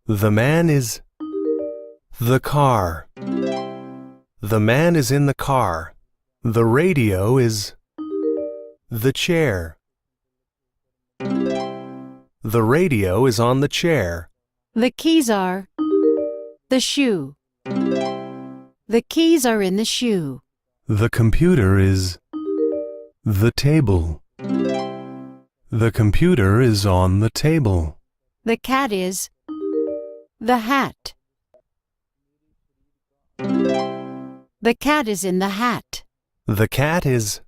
The man is the car. The man is in the car. The radio is the chair. The radio is on the chair. The keys are the shoe. The keys are in the shoe. The computer is the table. The computer is on the table. The cat is the hat. The cat is in the hat. The cat is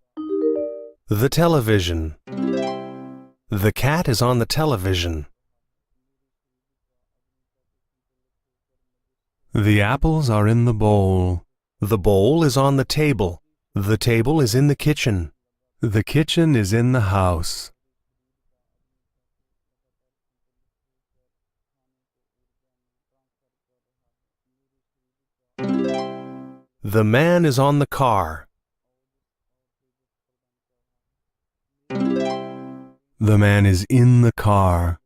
the television. The cat is on the television. The apples are in the bowl. The bowl is on the table. The table is in the kitchen. The kitchen is in the house. The man is on the car. The man is in the car.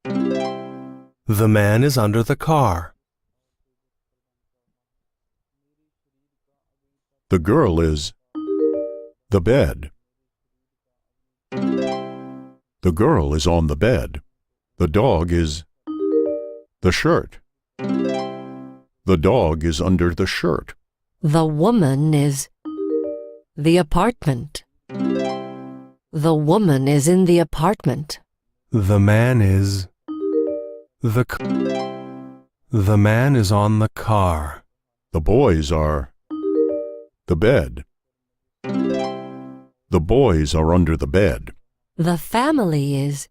The man is under the car. The girl is the bed. The girl is on the bed. The dog is the shirt. The dog is under the shirt. The woman is the apartment. The woman is in the apartment. The man is the man is on the car. The boys are the bed. The boys are under the bed. The family is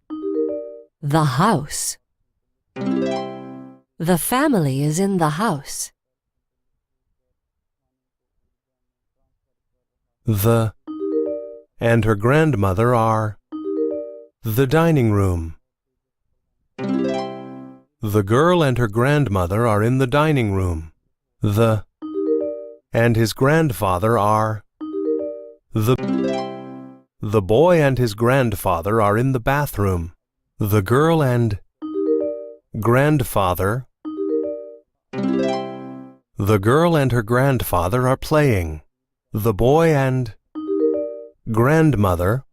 the house. The family is in the house. The and her grandmother are the dining room. The girl and her grandmother are in the dining room. The and his grandfather are the boy and his grandfather are in the bathroom. The girl and grandfather The girl and her grandfather are playing. The boy and grandmother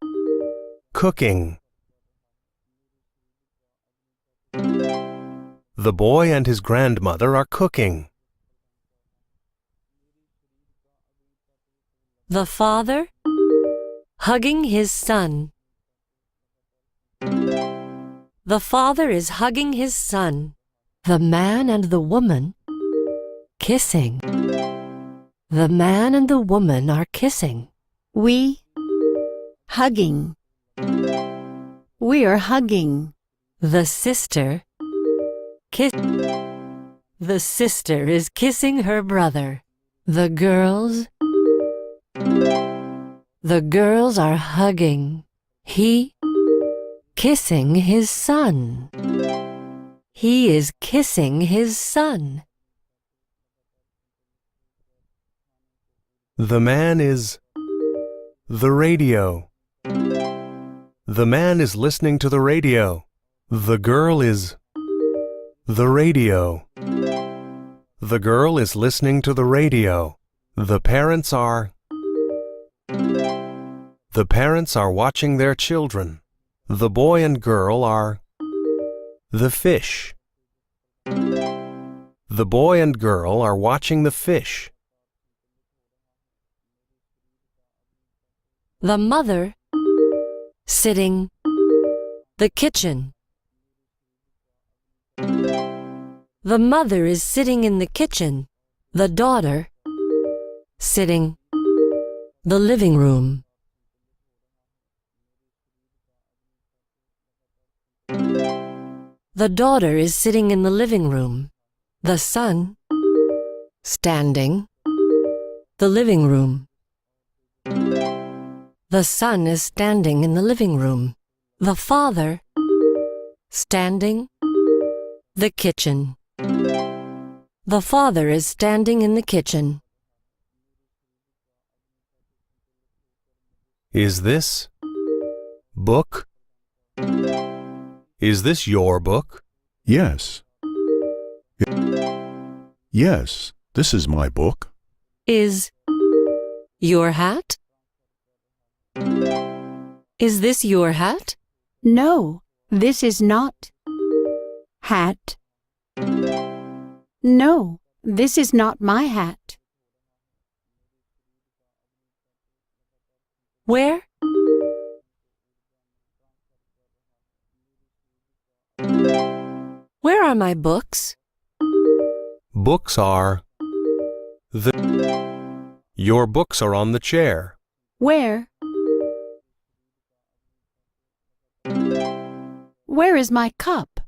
cooking. The boy and his grandmother are cooking. The father hugging his son. The father is hugging his son. The man and the woman kissing. The man and the woman are kissing. We hugging. We are hugging. The sister kiss. The sister is kissing her brother. The girls are hugging. He kissing his son. He is kissing his son. The man is the radio. The man is listening to the radio. The girl is the radio. The girl is listening to the radio. The parents are watching their children. The boy and girl are the fish. The boy and girl are watching the fish. The mother sitting. The kitchen. The mother is sitting in the kitchen. The daughter sitting. The living room. The daughter is sitting in the living room. The son standing. The living room. The son is standing in the living room. The father standing. The kitchen. The father is standing in the kitchen. Is this book? Is this your book? Yes. Yes, this is my book. Is your hat? Is this your hat? No, this is not. Hat. No, this is not my hat. Where? Where are my books? Books are Your books are on the chair. Where? Where is my cup?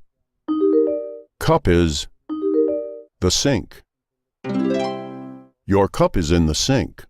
Cup is the sink. Your cup is in the sink.